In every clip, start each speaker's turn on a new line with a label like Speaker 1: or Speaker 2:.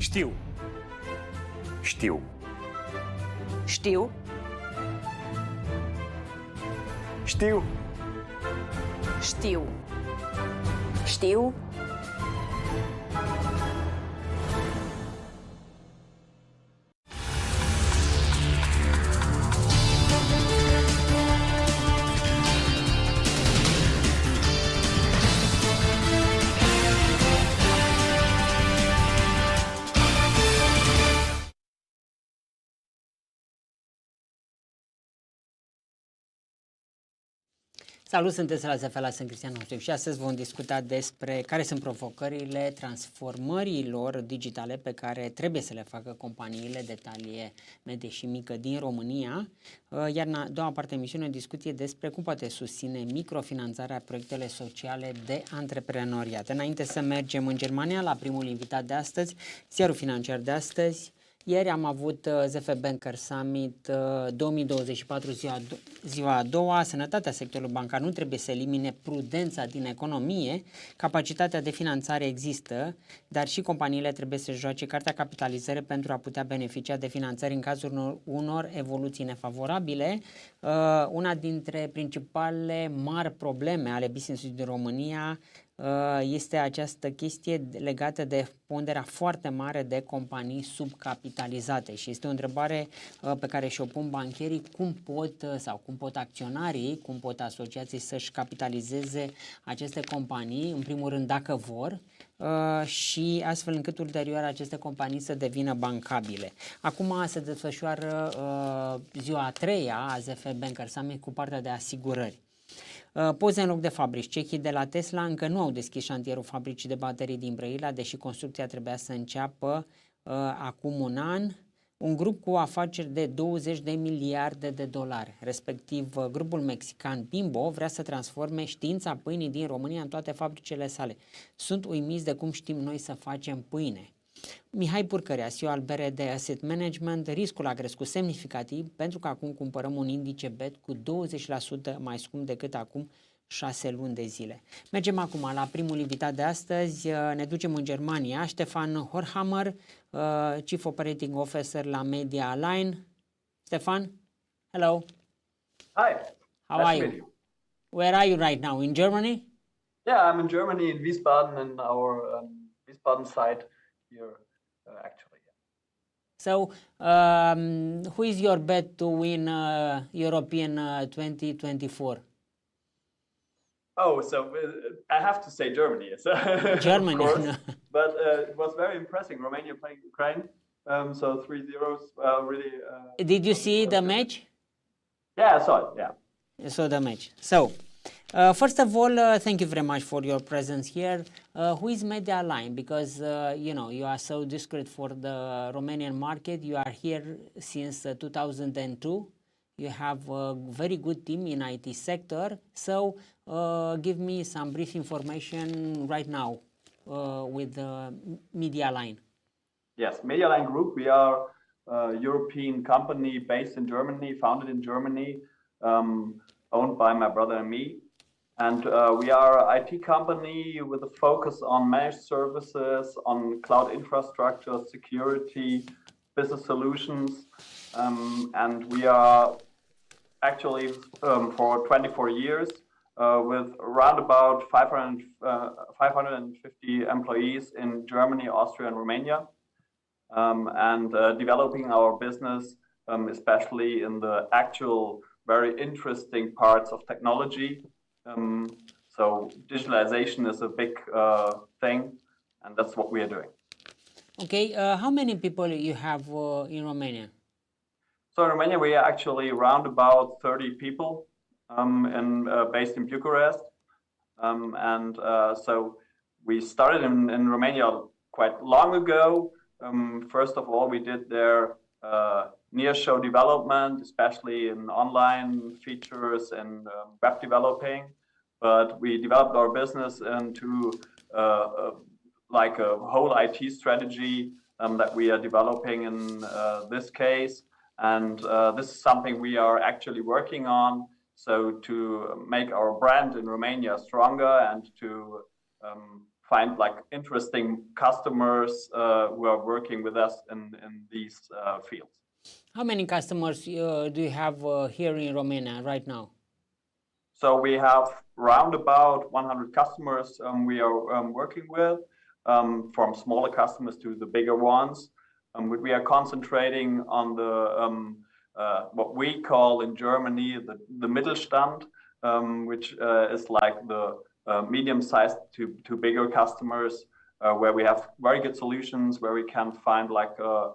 Speaker 1: Știu. Știu.
Speaker 2: Știu.
Speaker 1: Știu.
Speaker 2: Știu. Știu.
Speaker 3: Salut, sunteți la ZFL, sunt Cristian Hoștev și astăzi vom discuta despre care sunt provocările transformărilor digitale pe care trebuie să le facă companiile de talie medie și mică din România, iar în a doua parte a emisiunii o discuție despre cum poate susține microfinanțarea proiectele sociale de antreprenoriat. Înainte să mergem în Germania la primul invitat de astăzi, ziarul financiar de astăzi. Ieri am avut ZF Banker Summit 2024, ziua a doua. Sănătatea sectorului bancar nu trebuie să elimine prudența din economie. Capacitatea de finanțare există, dar și companiile trebuie să joace cartea capitalizare pentru a putea beneficia de finanțări în cazul unor evoluții nefavorabile. Una dintre principalele mari probleme ale business-ului din România este această chestie legată de ponderea foarte mare de companii subcapitalizate și este o întrebare pe care și-o pun bancherii, cum pot acționarii, cum pot asociații să-și capitalizeze aceste companii, în primul rând dacă vor, și astfel încât ulterior aceste companii să devină bancabile. Acum se desfășoară ziua a treia a ZF Banker Summit cu partea de asigurări. Poze în loc de fabrici. Cehii de la Tesla încă nu au deschis șantierul fabricii de baterii din Brăila, deși construcția trebuia să înceapă acum un an. Un grup cu afaceri de 20 de miliarde de dolari, respectiv grupul mexican Bimbo, vrea să transforme știința pâinii din România în toate fabricile sale. Sunt uimiți de cum știm noi să facem pâine. Mihai Purcărea, CEO al BRD Asset Management, riscul a crescut semnificativ pentru că acum cumpărăm un indice BET cu 20% mai scump decât acum 6 luni de zile. Mergem acum la primul invitat de astăzi, ne ducem în Germania, Stefan HORHAMMER, Chief Operating Officer la Medialine. Stefan, hello.
Speaker 4: Hi.
Speaker 3: How are you? Where are you right now? In Germany?
Speaker 4: Yeah, I'm in Germany, in Wiesbaden, in our Wiesbaden site here, actually.
Speaker 3: So, who is your bet to win European 2024?
Speaker 4: Oh, so I have to say Germany, yes.
Speaker 3: Germany,
Speaker 4: of course.
Speaker 3: no.
Speaker 4: But it was very impressive. Romania playing Ukraine, so 3-0, really.
Speaker 3: Did you see the match?
Speaker 4: Yeah, I saw it. Yeah.
Speaker 3: You saw the match. So, first of all, thank you very much for your presence here. Who is Medialine? Because you are so discreet for the Romanian market. You are here since 2002. You have a very good team in IT sector. So, give me some brief information right now with Medialine.
Speaker 4: Yes, Medialine Group. We are a European company based in Germany, founded in Germany, owned by my brother and me. And we are an IT company with a focus on managed services, on cloud infrastructure, security, business solutions. And we are actually for 24 years with around about 550 employees in Germany, Austria, and Romania. And developing our business, especially in the actual very interesting parts of technology. So digitalization is a big thing, and that's what we are doing.
Speaker 3: Okay, how many people you have in Romania?
Speaker 4: So in Romania, we are actually around about 30 people based in Bucharest. So we started in Romania quite long ago. First of all, we did their near-show development, especially in online features and web developing. But we developed our business into like a whole IT strategy that we are developing in this case. And this is something we are actually working on. So to make our brand in Romania stronger and to find like interesting customers who are working with us in these fields.
Speaker 3: How many customers do you have here in Romania right now?
Speaker 4: So we have round about 100 customers we are working with, from smaller customers to the bigger ones. We are concentrating on the what we call in Germany the Mittelstand, which is like the medium-sized to bigger customers, where we have very good solutions, where we can find like a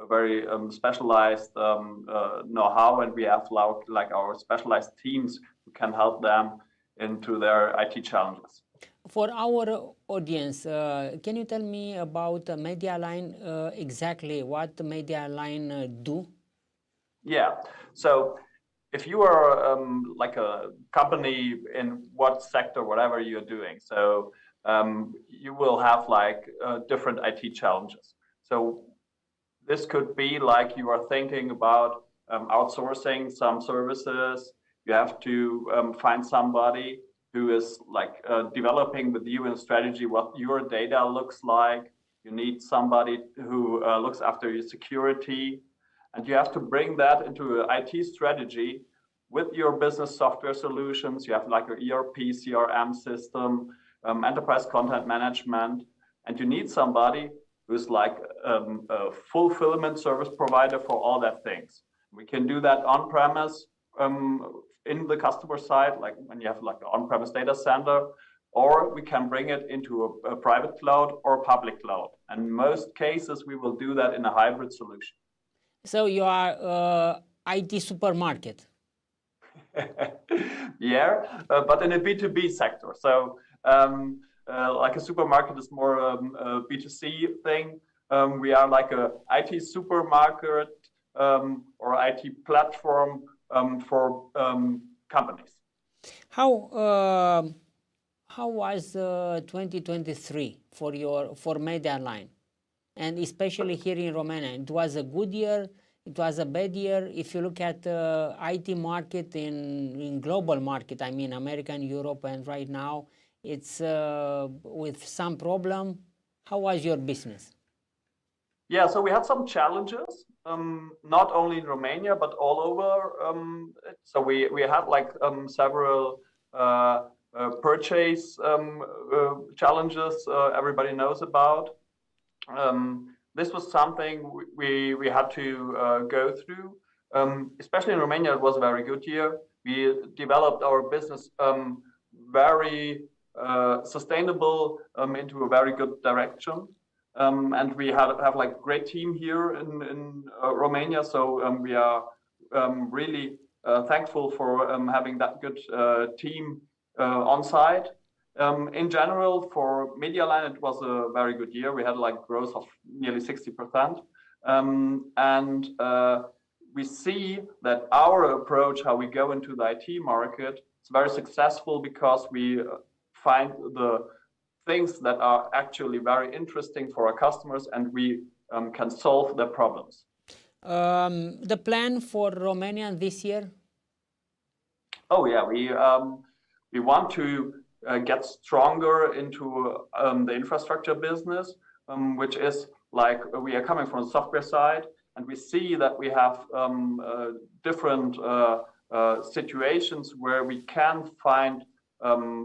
Speaker 4: very specialized know-how, and we have like our specialized teams who can help them into their IT challenges.
Speaker 3: For our audience, can you tell me about Medialine, exactly what Medialine do?
Speaker 4: Yeah, so if you are like a company in what sector, whatever you're doing, so you will have like different IT challenges. So this could be like you are thinking about outsourcing some services. You have to find somebody who is like developing with you in strategy what your data looks like. You need somebody who looks after your security. And you have to bring that into an IT strategy with your business software solutions. You have like your ERP, CRM system, enterprise content management, and you need somebody who's like a fulfillment service provider for all that things. We can do that on-premise in the customer side, like when you have like an on-premise data center, or we can bring it into a private cloud or public cloud. And in most cases, we will do that in a hybrid solution. So
Speaker 3: you are IT supermarket.
Speaker 4: Yeah, but in a B2B sector. So like a supermarket is more a B2C thing. We are like a IT supermarket or IT platform for companies.
Speaker 3: How was 2023 for Medialine? And especially here in Romania, it was a good year, it was a bad year. If you look at the IT market in global market, I mean American, Europe, and right now it's with some problem. How was your business?
Speaker 4: Yeah, so we had some challenges, not only in Romania, but all over. So we had like several purchase challenges everybody knows about. This was something we had to go through. Especially in Romania, it was a very good year. We developed our business very sustainable into a very good direction. And we have like great team here in Romania. So we are really thankful for having that good team on site. In general, for Medialine, it was a very good year. We had like growth of nearly 60%. And we see that our approach, how we go into the IT market, is very successful because we find the things that are actually very interesting for our customers, and we can solve their problems.
Speaker 3: The plan for Romania this year?
Speaker 4: Oh yeah, we want to get stronger into the infrastructure business, which is like we are coming from the software side, and we see that we have different situations where we can find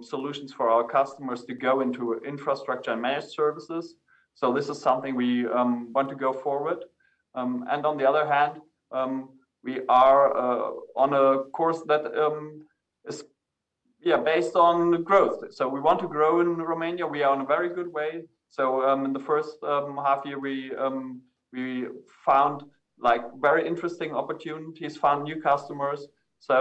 Speaker 4: solutions for our customers to go into infrastructure and managed services. So this is something we want to go forward. And on the other hand, we are on a course that is based on growth. So we want to grow in Romania. We are on a very good way. So in the first half year, we found like very interesting opportunities, found new customers. So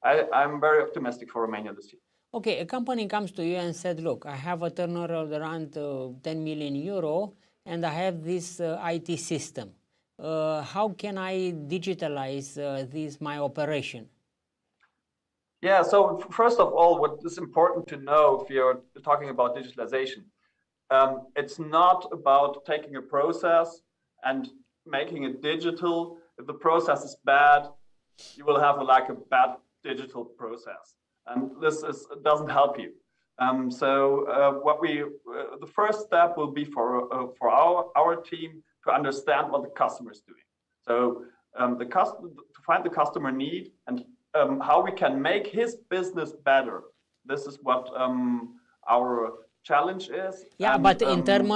Speaker 4: I'm very optimistic for Romania this year.
Speaker 3: Okay, a company comes to you and said, look, I have a turnover of around 10 million euro and I have this IT system. How can I digitalize my operation?
Speaker 4: Yeah, so first of all, what is important to know if you're talking about digitalization, it's not about taking a process and making it digital. If the process is bad, you will have like a bad digital process, and this doesn't help you. The first step will be for our team to understand what the customer is doing. So to find the customer need and how we can make his business better. This is what our challenge is.
Speaker 3: Yeah,
Speaker 4: and,
Speaker 3: but in term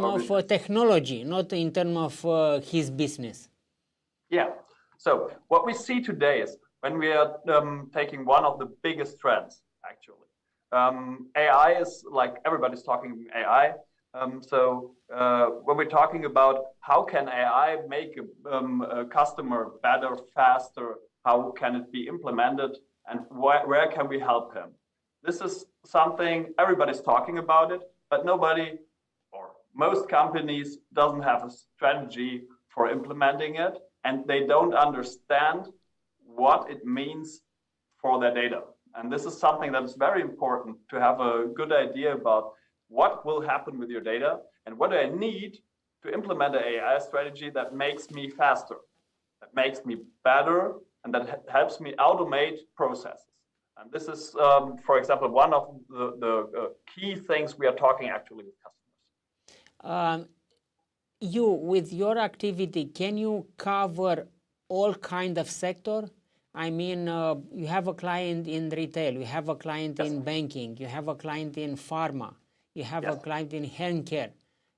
Speaker 3: of technology, not in term of his business.
Speaker 4: Yeah. So what we see today is when we are taking one of the biggest trends, actually. AI is like everybody's talking AI. When we're talking about how can AI make a customer better, faster, how can it be implemented, and where can we help him? This is something everybody's talking about it, but nobody or most companies doesn't have a strategy for implementing it, and they don't understand what it means for their data. And this is something that is very important to have a good idea about what will happen with your data and what I need to implement an AI strategy that makes me faster, that makes me better, and that helps me automate processes. And this is, for example, one of the key things we are talking actually with customers.
Speaker 3: You, with your activity, can you cover all kind of sector? I mean, you have a client in retail, you have a client in banking, you have a client in pharma, you have a client in healthcare.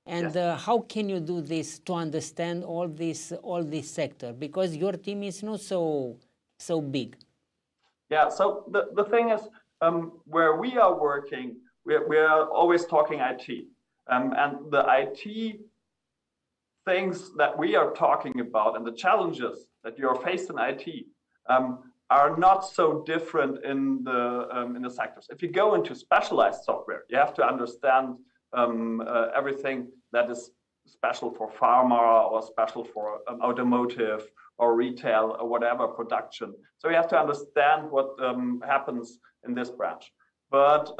Speaker 3: And how can you do this to understand all this sector? Because your team is not so big.
Speaker 4: Yeah, so the thing is, where we are working, we are always talking IT. And the IT things that we are talking about and the challenges that you're faced in IT are not so different in the sectors. If you go into specialized software, you have to understand everything that is special for pharma or special for automotive or retail or whatever production. So you have to understand what happens in this branch. But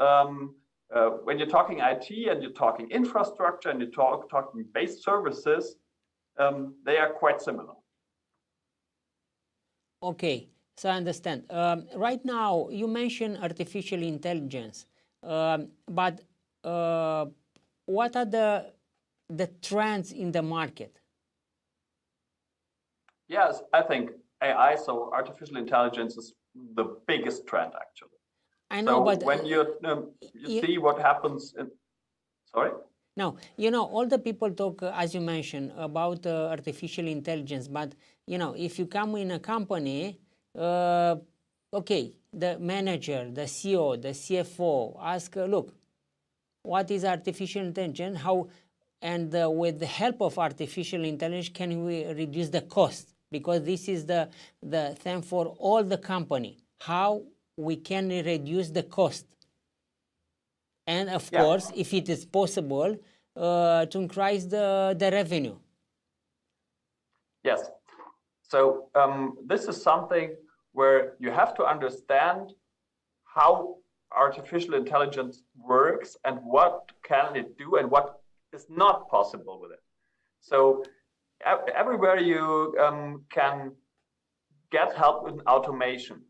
Speaker 4: when you're talking IT and you're talking infrastructure and you're talking base services, they are quite similar.
Speaker 3: Okay, so I understand. Right now, you mentioned artificial intelligence, but what are the trends in the market?
Speaker 4: Yes, I think AI, so artificial intelligence, is the biggest trend actually.
Speaker 3: I know, but
Speaker 4: when you see what happens in, sorry?
Speaker 3: No, you know, all the people talk, as you mentioned, about artificial intelligence, but, you know, if you come in a company, okay, the manager, the CEO, the CFO ask, look, what is artificial intelligence? How, and with the help of artificial intelligence, can we reduce the cost? Because this is the thing for all the company, how we can reduce the cost. And of course, if it is possible, to increase the revenue.
Speaker 4: Yes. So this is something where you have to understand how artificial intelligence works and what can it do and what is not possible with it. So everywhere you can get help with automation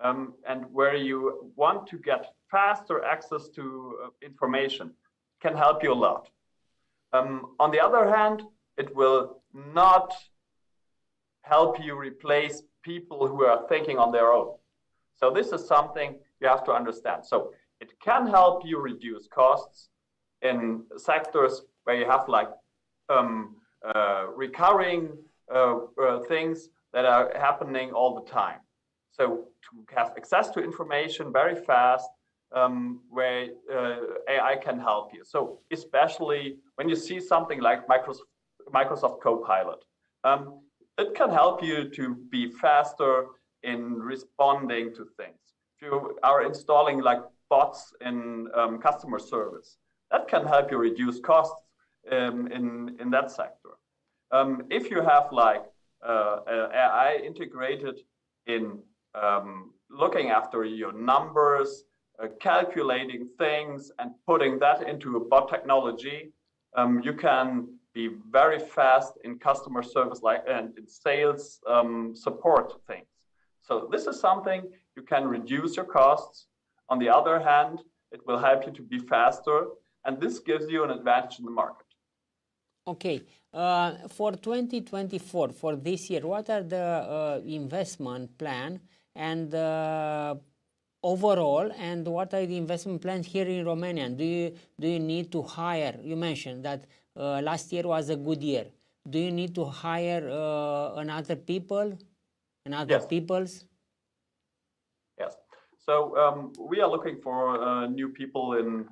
Speaker 4: and where you want to get faster access to information can help you a lot. On the other hand, it will not help you replace people who are thinking on their own. So this is something you have to understand. So it can help you reduce costs in sectors where you have like recurring things that are happening all the time. So to have access to information very fast, where AI can help you. So especially when you see something like Microsoft Copilot, it can help you to be faster in responding to things. If you are installing like bots in customer service, that can help you reduce costs in that sector. If you have like AI integrated in looking after your numbers, calculating things and putting that into a bot technology, you can be very fast in customer service and in sales support things. So this is something you can reduce your costs. On the other hand, It will help you to be faster, and this gives you an advantage in the market.
Speaker 3: Okay, for 2024, for this year, what are the investment plan and overall, and what are the investment plans here in Romania? Do you need to hire? You mentioned that last year was a good year. Do you need to hire another peoples?
Speaker 4: Yes. So we are looking for new people in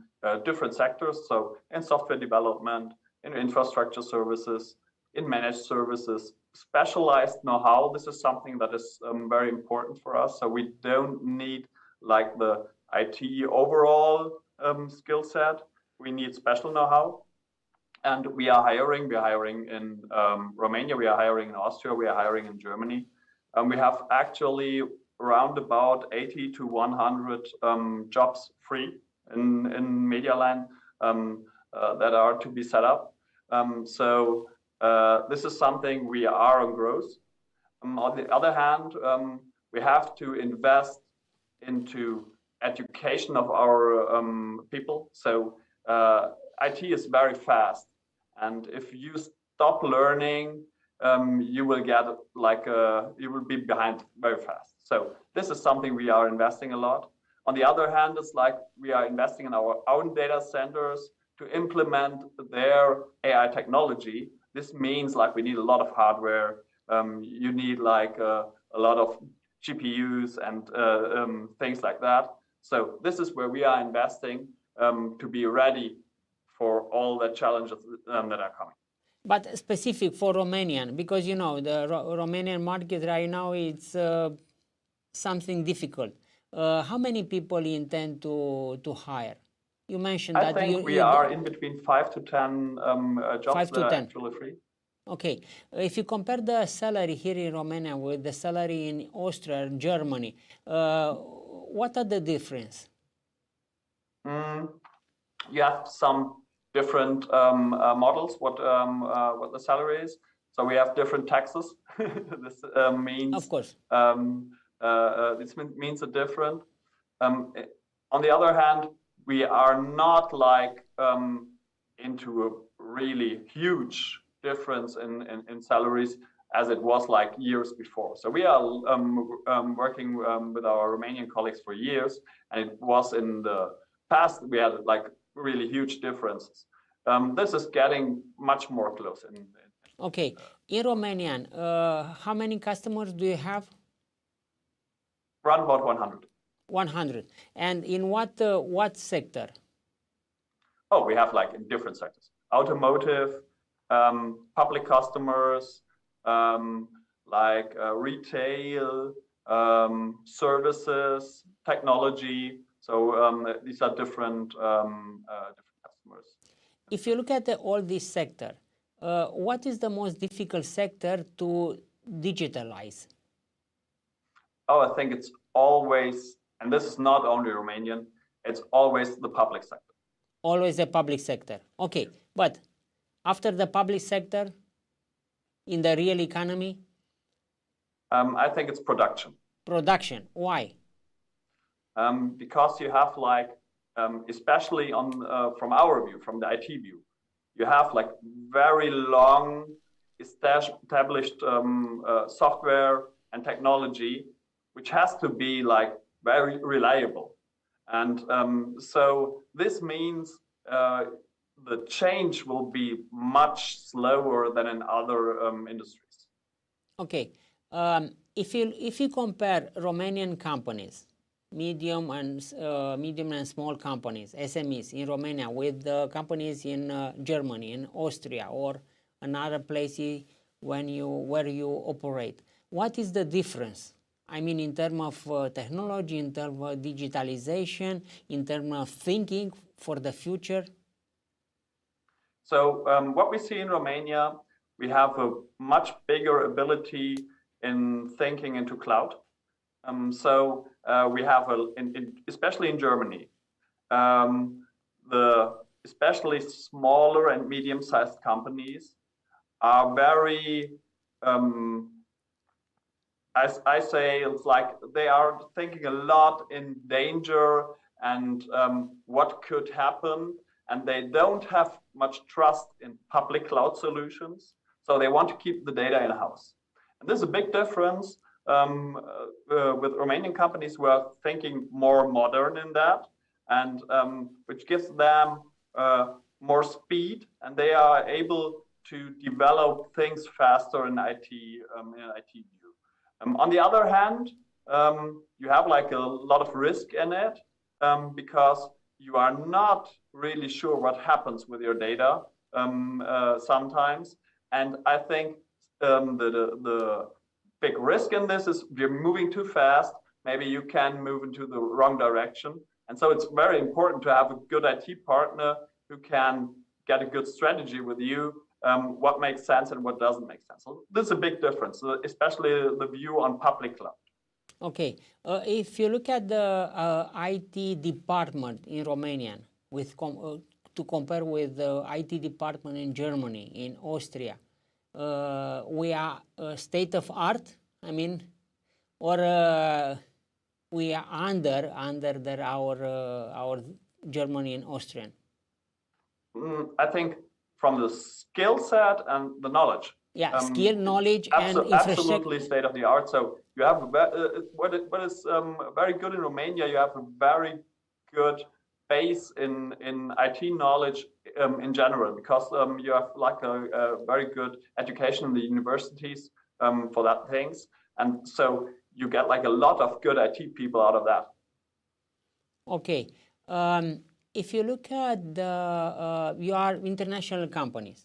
Speaker 4: different sectors. So in software development, in infrastructure services, in managed services, specialized know-how. This is something that is very important for us. So we don't need like the IT overall skill set. We need special know-how. And we are hiring. We are hiring in Romania. We are hiring in Austria. We are hiring in Germany. We have actually around about 80 to 100 jobs free in Medialine that are to be set up. So this is something we are on growth. On the other hand, we have to invest into education of our people. So IT is very fast, and if you stop learning, you will get like you will be behind very fast. So this is something we are investing a lot. On the other hand, it's like we are investing in our own data centers to implement their AI technology. This means like we need a lot of hardware. You need like a lot of GPUs and things like that. So this is where we are investing to be ready for all the challenges that are coming.
Speaker 3: But specific for Romanian, because you know the Romanian market right now, it's something difficult. How many people you intend to hire? You mentioned that
Speaker 4: I think we are in between 5 to 10 jobs that are actually free.
Speaker 3: Okay, if you compare the salary here in Romania with the salary in Austria and Germany, what are the difference?
Speaker 4: You have some different models. What the salary is. So we have different taxes. This means,
Speaker 3: of course,
Speaker 4: this means a different. On the other hand, we are not like into a really huge difference in salaries as it was like years before. So we are working with our Romanian colleagues for years, and it was in the past we had like really huge differences. This is getting much more close.
Speaker 3: Okay, in Romanian, how many customers do you have?
Speaker 4: Around about 100.
Speaker 3: 100. And in what sector?
Speaker 4: Oh, we have like in different sectors: automotive, public customers, like retail, services, technology. So these are different customers.
Speaker 3: If you look at all this sector, what is the most difficult sector to digitalize?
Speaker 4: Oh, I think it's always, and this is not only Romanian, it's always the public sector.
Speaker 3: Always the public sector. Okay, but after the public sector, in the real economy?
Speaker 4: I think it's production.
Speaker 3: Production. Why?
Speaker 4: Because you have like, especially on from our view, from the IT view, you have like very long established software and technology, which has to be like very reliable. And so this means the change will be much slower than in other industries.
Speaker 3: Okay. If you compare Romanian companies, medium and small companies, SMEs in Romania, with the companies in Germany, in Austria, or another places where you operate, what is the difference? I mean, in terms of technology, in terms of digitalization, in terms of thinking for the future?
Speaker 4: So what we see in Romania, we have a much bigger ability in thinking into cloud. So we have, especially in Germany, the especially smaller and medium-sized companies are very, as I say, it's like they are thinking a lot in danger and what could happen, and they don't have much trust in public cloud solutions, so they want to keep the data in-house. And this is a big difference with Romanian companies who are thinking more modern in that, and which gives them more speed, and they are able to develop things faster in IT view. On the other hand, you have like a lot of risk in it because you are not really sure what happens with your data sometimes. And I think the big risk in this is if you're moving too fast, maybe you can move into the wrong direction. And so it's very important to have a good IT partner who can get a good strategy with you, what makes sense and what doesn't make sense. So this is a big difference, especially the view on public cloud.
Speaker 3: Okay, if you look at the IT department in Romania to compare with the IT department in Germany, in Austria, we are state of art, I mean, or we are under our Germany and Austrian?
Speaker 4: I think from the skill set and the knowledge.
Speaker 3: Yeah, skill, knowledge, and infrastructure.
Speaker 4: Absolutely state of the art. So you have what is very good in Romania. You have a very good base in IT knowledge in general, because you have like a very good education in the universities for that things, and so you get like a lot of good IT people out of that.
Speaker 3: Okay. If you look at the you are international company,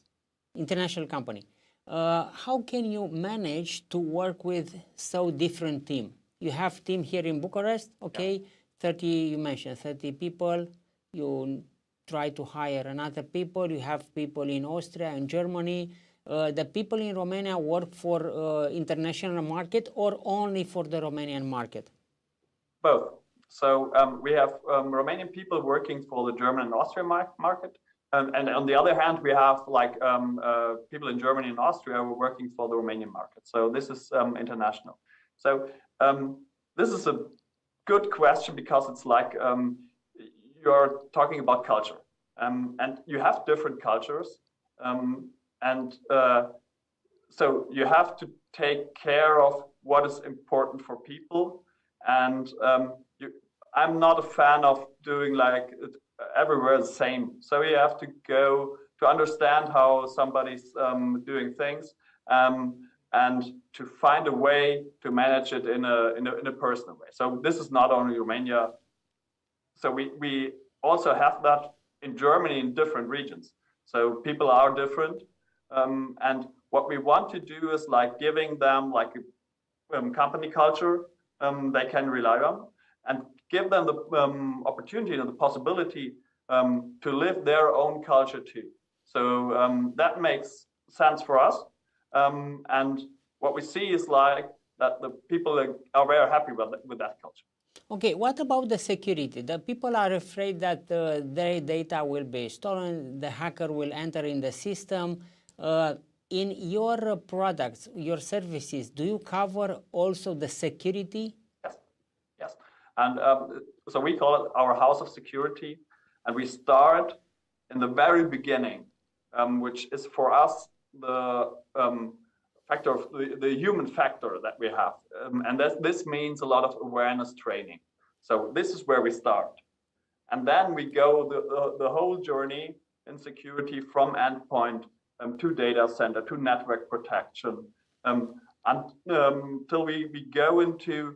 Speaker 3: how can you manage to work with so different team? You have team here in Bucharest, okay, yeah. 30, you mentioned 30 people, you try to hire another people, you have people in Austria and Germany. The people in Romania work for international market or only for the Romanian market?
Speaker 4: Both. So we have Romanian people working for the German and Austrian market. And on the other hand, we have like people in Germany and Austria who are working for the Romanian market. So this is international. So this is a good question, because it's like you're talking about culture. And you have different cultures. So you have to take care of what is important for people. And I'm not a fan of doing like everywhere the same. So you have to go to understand how somebody's doing things, and to find a way to manage it in a personal way. So this is not only Romania. So we also have that in Germany in different regions. So people are different, and what we want to do is like giving them like a company culture they can rely on, and give them the opportunity and the possibility to live their own culture too. So that makes sense for us. And what we see is like that the people are very happy with that culture.
Speaker 3: Okay, what about the security? The people are afraid that their data will be stolen, the hacker will enter in the system. In your products, your services, do you cover also the security?
Speaker 4: Yes. And so we call it our house of security, and we start in the very beginning, which is for us the factor of the human factor that we have, and this means a lot of awareness training. So this is where we start, and then we go the whole journey in security from endpoint to data center to network protection, until we go into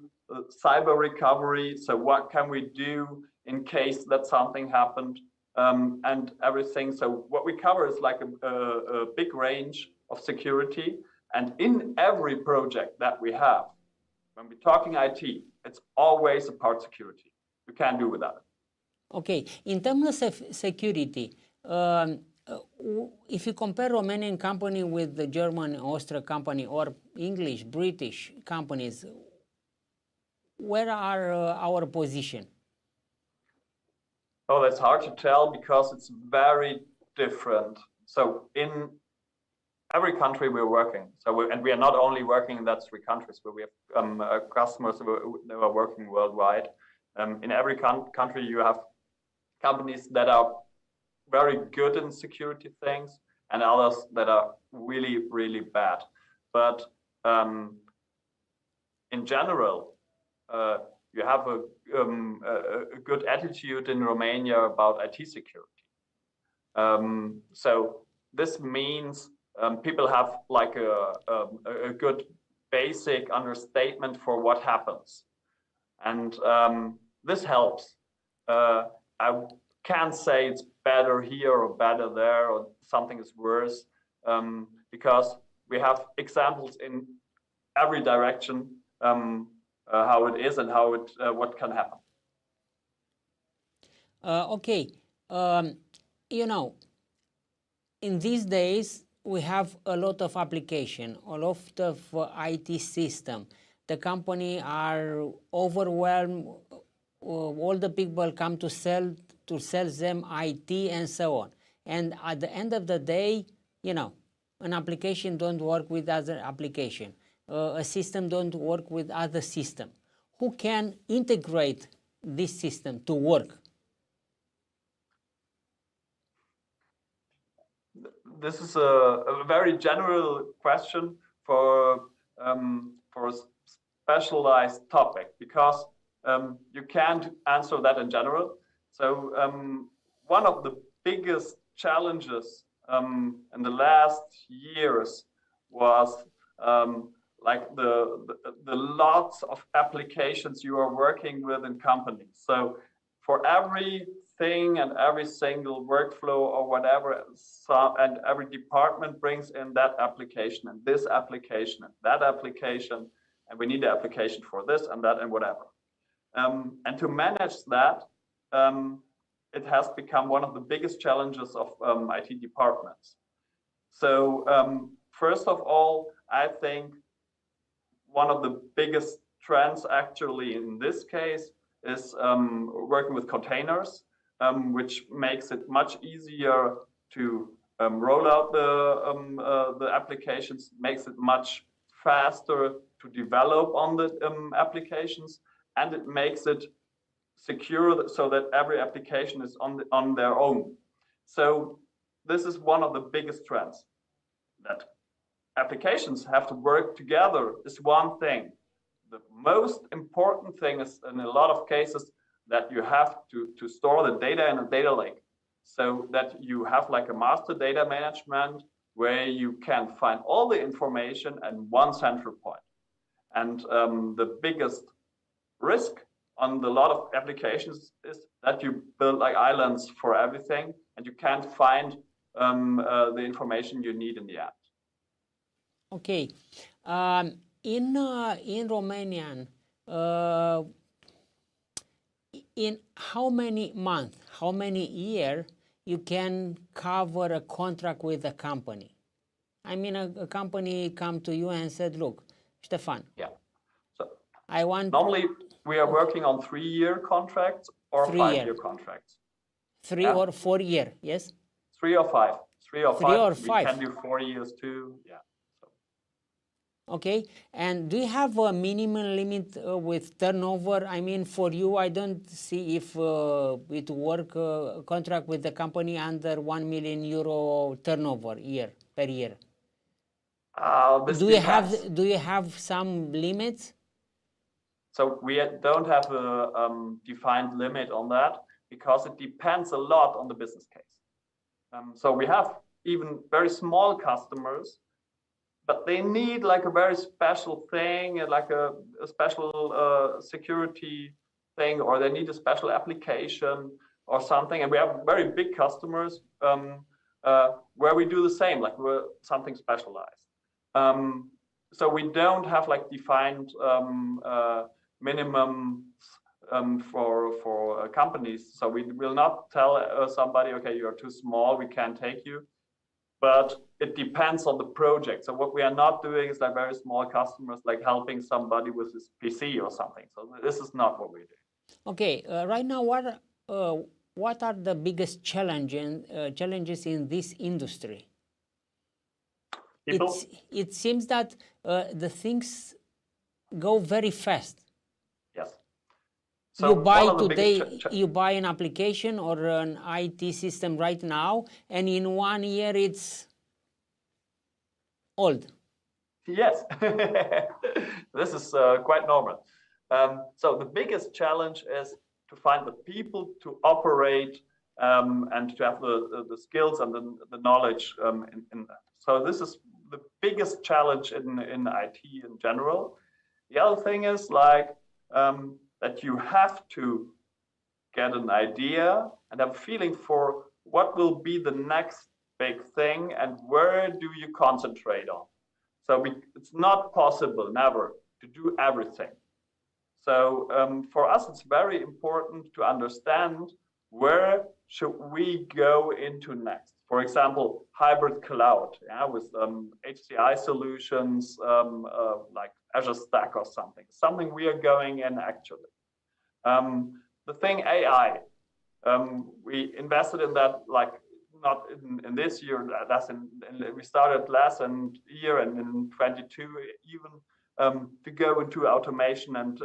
Speaker 4: cyber recovery. So what can we do in case that something happened, and everything. So what we cover is like a big range of security, and in every project that we have, when we're talking IT, it's always about security. We can't do without it.
Speaker 3: Okay, in terms of security, if you compare Romanian company with the German, Austrian company, or English, British companies, where are our position?
Speaker 4: Oh, that's hard to tell because it's very different. So in every country we're working, and we are not only working in that 3 countries, but we have customers who are working worldwide. In every country, you have companies that are very good in security things and others that are really, really bad. But in general, you have a good attitude in Romania about IT security. So this means people have like a good basic understanding for what happens. And this helps. I can't say it's better here or better there or something is worse, because we have examples in every direction how it is and how it what can happen.
Speaker 3: Okay, you know, in these days we have a lot of application, a lot of IT system. The company are overwhelmed. All the people come to sell them IT and so on. And at the end of the day, you know, an application don't work with other application. A system don't work with other system. Who can integrate this system to work?
Speaker 4: This is a very general question for a specialized topic, because you can't answer that in general. So one of the biggest challenges in the last years was like the lots of applications you are working with in companies. So for everything and every single workflow or whatever, and every department brings in that application and this application and that application, and we need the application for this and that and whatever. And to manage that, it has become one of the biggest challenges of IT departments. So first of all, I think one of the biggest trends actually in this case is working with containers, which makes it much easier to roll out the applications, makes it much faster to develop on the applications, and it makes it secure so that every application is on their own. So this is one of the biggest trends, that applications have to work together is one thing. The most important thing is, in a lot of cases, that you have to store the data in a data lake, so that you have like a master data management where you can find all the information at one central point. And the biggest risk on a lot of applications is that you build like islands for everything, and you can't find the information you need in the end.
Speaker 3: Okay, in Romanian, in how many months, how many years you can cover a contract with a company? I mean, a company come to you and said, look, Stefan.
Speaker 4: Yeah. So
Speaker 3: I want.
Speaker 4: Normally we are working on 3-year contracts or 5-year contracts.
Speaker 3: 3 or 4 years, yes?
Speaker 4: 3 or 5. 3 or 5.
Speaker 3: 3 or 5.
Speaker 4: We can do 4 years too. Yeah.
Speaker 3: Okay, and do you have a minimum limit with turnover? I mean, for you, I don't see if it work contract with the company under €1 million turnover per year. Do you have some limits?
Speaker 4: So we don't have a defined limit on that, because it depends a lot on the business case. So we have even very small customers, but they need like a very special thing, like a special security thing, or they need a special application or something. And we have very big customers where we do the same, like we're something specialized. So we don't have like defined minimum for companies. So we will not tell somebody, okay, you're too small, we can't take you. But it depends on the project. So what we are not doing is like very small customers, like helping somebody with his PC or something. So this is not what we do. Okay,
Speaker 3: right now, what are the biggest challenges in this industry? It seems that the things go very fast.
Speaker 4: Yes. So
Speaker 3: you buy
Speaker 4: one of the
Speaker 3: today,
Speaker 4: biggest
Speaker 3: you buy an application or an IT system right now, and in 1 year it's old.
Speaker 4: Yes, this is quite normal. So the biggest challenge is to find the people to operate and to have the skills and the knowledge in that. So this is the biggest challenge in IT in general. The other thing is like that you have to get an idea and have a feeling for what will be the next big thing and where do you concentrate on. So it's not possible, never, to do everything. So for us, it's very important to understand where should we go into next. For example, hybrid cloud, yeah, with HCI solutions like Azure Stack or something we are going in actually. The thing AI, we invested in that like not in this year, we started last year and in 22 even to go into automation and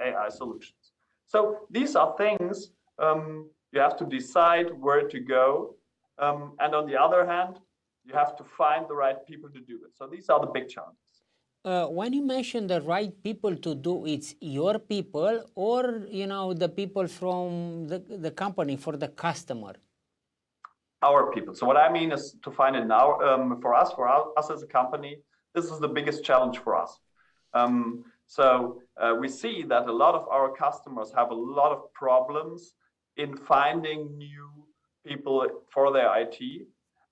Speaker 4: AI solutions. So these are things you have to decide where to go. And on the other hand, you have to find the right people to do it. So these are the big challenges.
Speaker 3: When you mention the right people to do, it's your people or, you know, the people from the company for the customer?
Speaker 4: Our people. So what I mean is to find it now for us as a company, this is the biggest challenge for us. So we see that a lot of our customers have a lot of problems in finding new people for their IT.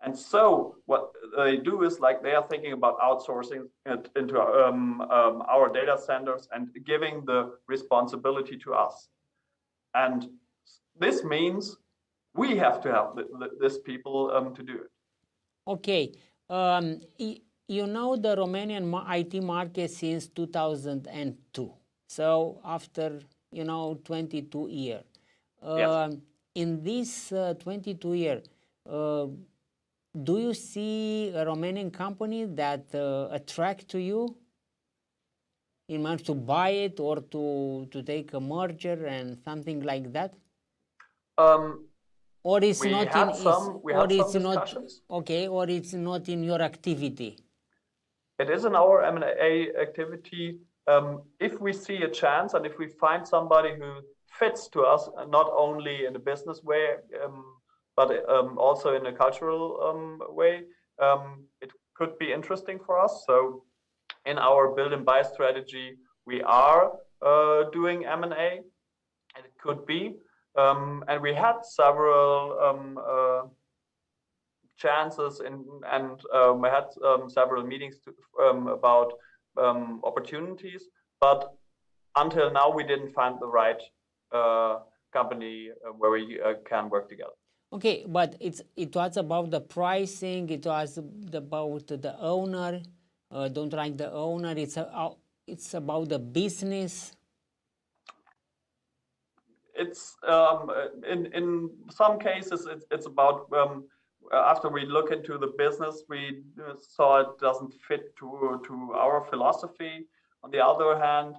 Speaker 4: And so what they do is like they are thinking about outsourcing it into our data centers and giving the responsibility to us. And this means we have to have these people to do it.
Speaker 3: Okay. You know the Romanian IT market since 2002. So after, you know, 22 years.
Speaker 4: Yes.
Speaker 3: In this 22 years, do you see a Romanian company that attract to you in order to buy it or to take a merger and something like that? Or it's
Speaker 4: we
Speaker 3: not
Speaker 4: had
Speaker 3: in
Speaker 4: some discussions.
Speaker 3: Okay, or it's not in your activity.
Speaker 4: It is in our M&A activity. If we see a chance and if we find somebody who fits to us, not only in a business way, but also in a cultural way, it could be interesting for us. So in our build and buy strategy, we are doing M&A, and it could be. And we had several chances and we had several meetings about opportunities, but until now we didn't find the right company where we can work together.
Speaker 3: Okay, but it was about the pricing, it was about the owner, don't like the owner, it's about the business. It's
Speaker 4: in some cases it's about after we look into the business, we saw it doesn't fit to our philosophy. On the other hand,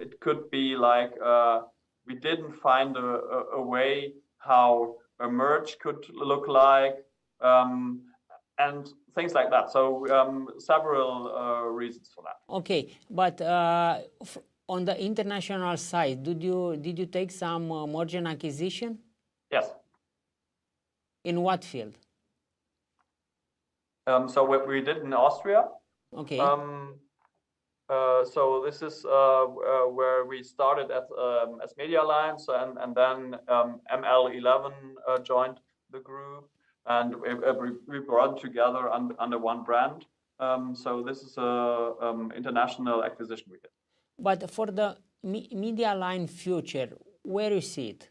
Speaker 4: it could be like we didn't find a way how a merge could look like, and things like that. So several reasons for that.
Speaker 3: Okay, but on the international side, did you take some merger and acquisition?
Speaker 4: Yes.
Speaker 3: In what field?
Speaker 4: So what we did in Austria.
Speaker 3: Okay.
Speaker 4: So this is where we started as Medialine, and then ML11 joined the group, and we brought together under one brand. So this is an international acquisition we did.
Speaker 3: But for the Medialine future, where do you see it?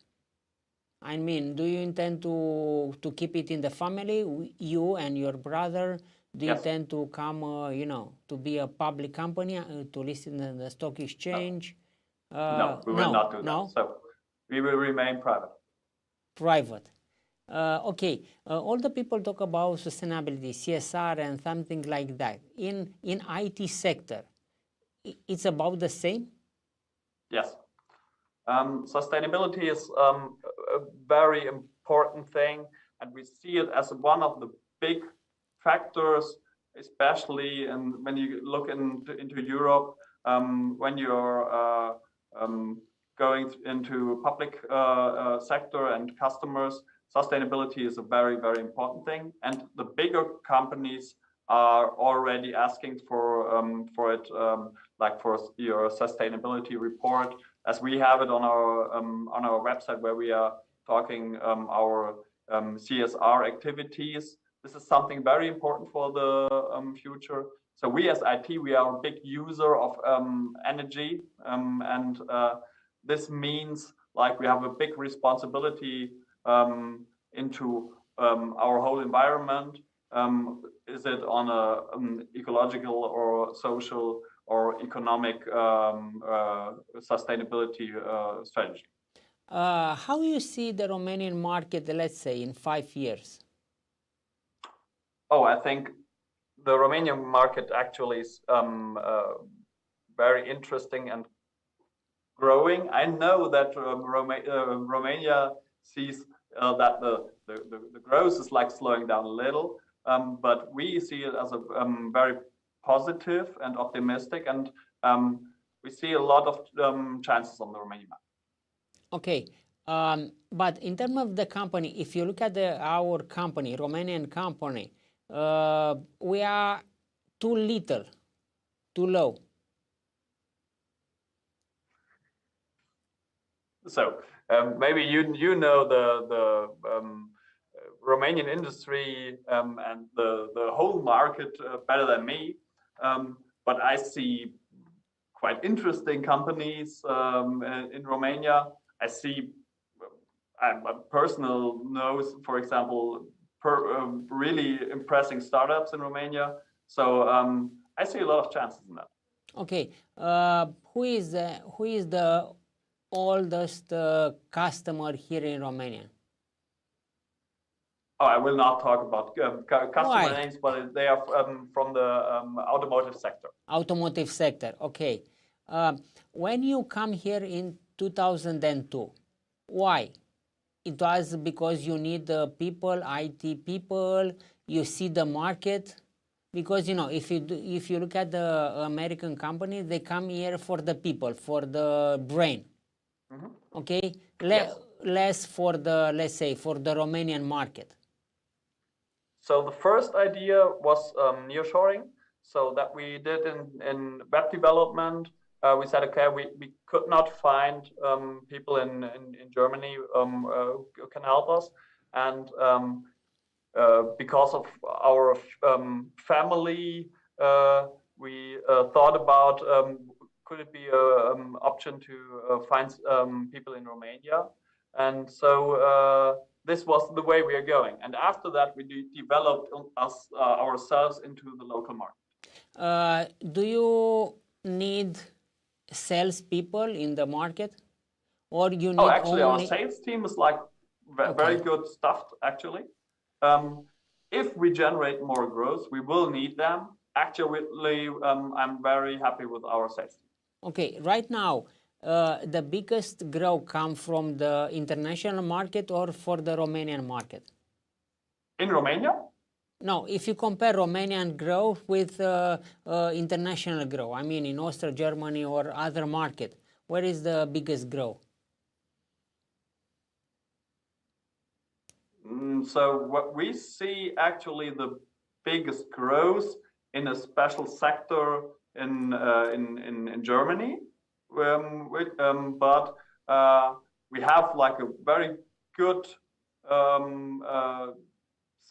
Speaker 3: I mean, do you intend to keep it in the family, you and your brother? Do you intend to come, you know, to be a public company, to list in the stock exchange?
Speaker 4: No, we will not do that. So we will remain private.
Speaker 3: Private. Okay. All the people talk about sustainability, CSR, and something like that. In IT sector, it's about the same?
Speaker 4: Yes. Sustainability is a very important thing, and we see it as one of the big factors, especially when you look into Europe, when you're going into public sector and customers. Sustainability is a very, very important thing, and the bigger companies are already asking for it, like for your sustainability report, as we have it on our website, where we are talking our CSR activities. This is something very important for the future. So we as IT, we are a big user of energy, and this means like we have a big responsibility into our whole environment. Is it on an ecological or social or economic sustainability strategy?
Speaker 3: How do you see the Romanian market, let's say, in 5 years?
Speaker 4: Oh, I think the Romanian market actually is very interesting and growing. I know that Romania sees that the growth is like slowing down a little, but we see it as a very positive and optimistic, and we see a lot of chances on the Romanian market.
Speaker 3: Okay, but in terms of the company, if you look at our company, Romanian company, we are too little, too low.
Speaker 4: So maybe you know the Romanian industry and the whole market better than me, but I see quite interesting companies in Romania. I see personal knows, for example, really impressive startups in Romania. So I see a lot of chances in that.
Speaker 3: Okay, who is the oldest customer here in Romania?
Speaker 4: Oh, I will not talk about customer
Speaker 3: Why?
Speaker 4: names, but they are from the automotive sector.
Speaker 3: Automotive sector, okay. When you come here in 2002, why? It was because you need the people, IT people, you see the market? Because, you know, if you look at the American companies, they come here for the people, for the brain. Mm-hmm. Okay?
Speaker 4: Yes.
Speaker 3: Less for the, let's say, for the Romanian market.
Speaker 4: So the first idea was nearshoring. So that we did in web development. We said, okay, we could not find people in Germany who can help us. And because of our family, we thought about could it be an option to find people in Romania. And so this was the way we are going. And after that, we developed ourselves into the local market.
Speaker 3: Do you need salespeople in the market, or you need?
Speaker 4: Oh, actually,
Speaker 3: only...
Speaker 4: our sales team is like very good stuffed. Actually, if we generate more growth, we will need them. Actually, I'm very happy with our sales team. Okay,
Speaker 3: right now, the biggest growth come from the international market or for the Romanian market?
Speaker 4: In Romania?
Speaker 3: No, if you compare Romanian growth with international growth, I mean in Austria, Germany or other market, where is the biggest growth?
Speaker 4: So what we see actually the biggest growth in a special sector in Germany, but we have like a very good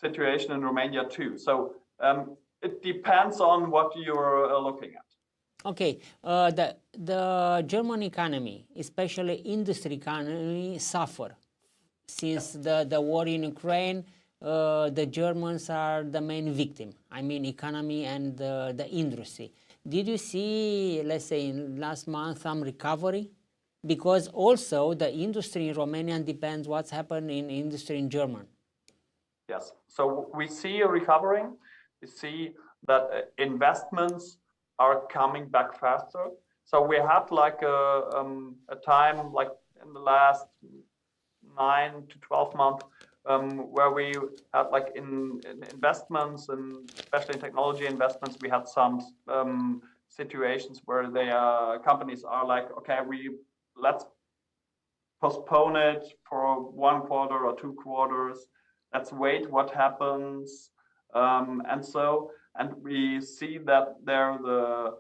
Speaker 4: situation in Romania too. So it depends on what you're looking at.
Speaker 3: Okay, the German economy, especially industry economy, suffer since the war in Ukraine. The Germans are the main victim. I mean, economy and the industry. Did you see, let's say, in last month some recovery? Because also the industry in Romania depends what's happened in industry in Germany.
Speaker 4: Yes, so we see a recovery. We see that investments are coming back faster. So we had like a time like in the last 9 to 12 months, where we had like in investments, and especially in technology investments, we had some situations where companies are like, okay, let's postpone it for 1 quarter or 2 quarters. Let's wait what happens, and we see that the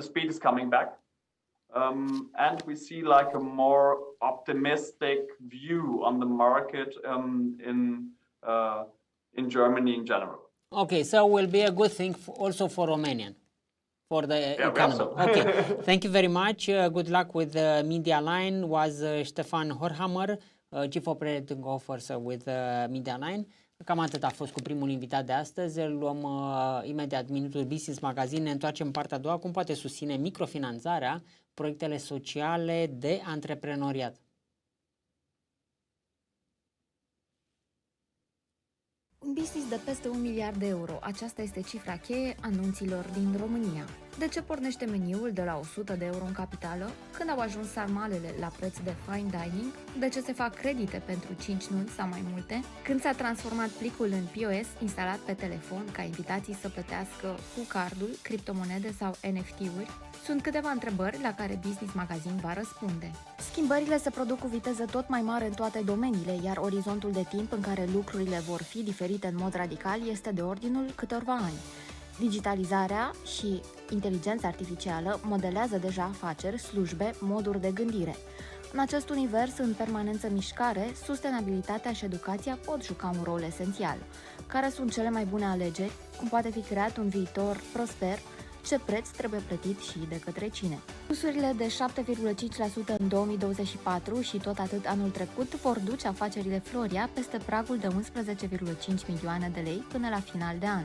Speaker 4: speed is coming back, and we see like a more optimistic view on the market in Germany in general.
Speaker 3: Okay, so will be a good thing also for Romanian, for the economy.
Speaker 4: So.
Speaker 3: Okay, thank you very much. Good luck with Medialine. Was Stefan HORHAMMER, Chief Operating Officer with Medialine. Cam atât a fost cu primul invitat de astăzi. Îl luăm imediat minutul Business Magazine. Ne întoarcem în partea a doua. Cum poate susține microfinanțarea proiectele sociale de antreprenoriat?
Speaker 5: Un business de peste 1 miliard de euro. Aceasta este cifra cheie a nunților din România. De ce pornește meniul de la 100 de euro în capitală? Când au ajuns sarmalele la preț de fine dining? De ce se fac credite pentru 5 nunți sau mai multe? Când s-a transformat plicul în POS instalat pe telefon ca invitații să plătească cu cardul, criptomonede sau NFT-uri? Sunt câteva întrebări la care Business Magazine va răspunde. Schimbările se produc cu viteză tot mai mare în toate domeniile, iar orizontul de timp în care lucrurile vor fi diferite în mod radical este de ordinul câtorva ani. Digitalizarea și inteligența artificială modelează deja afaceri, slujbe, moduri de gândire. În acest univers în permanență mișcare, sustenabilitatea și educația pot juca un rol esențial. Care sunt cele mai bune alegeri? Cum poate fi creat un viitor prosper? Ce preț trebuie plătit și de către cine? Plusurile de 7,5% în 2024 și tot atât anul trecut vor duce afacerile Floria peste pragul de 11,5 milioane de lei până la final de an.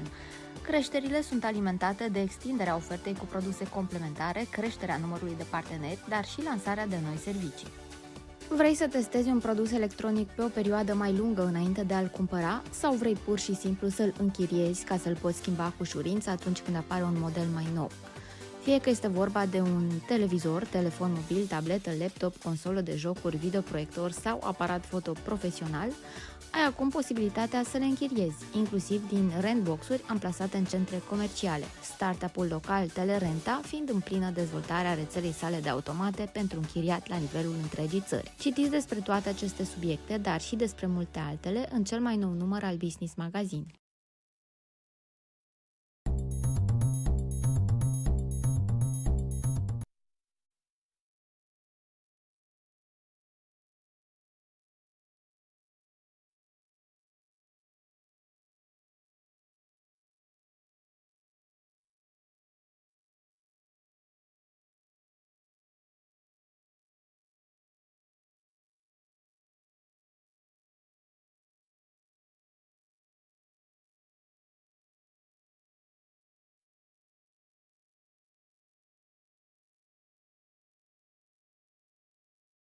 Speaker 5: Creșterile sunt alimentate de extinderea ofertei cu produse complementare, creșterea numărului de parteneri, dar și lansarea de noi servicii. Vrei să testezi un produs electronic pe o perioadă mai lungă înainte de a-l cumpăra sau vrei pur și simplu să-l închiriezi ca să-l poți schimba cu ușurință atunci când apare un model mai nou? Fie că este vorba de un televizor, telefon mobil, tabletă, laptop, consolă de jocuri, videoproiector sau aparat foto profesional, ai acum posibilitatea să le închiriezi, inclusiv din rentbox-uri amplasate în centre comerciale, startup-ul local Telerenta fiind în plină dezvoltare a rețelei sale de automate pentru închiriat la nivelul întregii țări. Citiți despre toate aceste subiecte, dar și despre multe altele în cel mai nou număr al Business Magazine.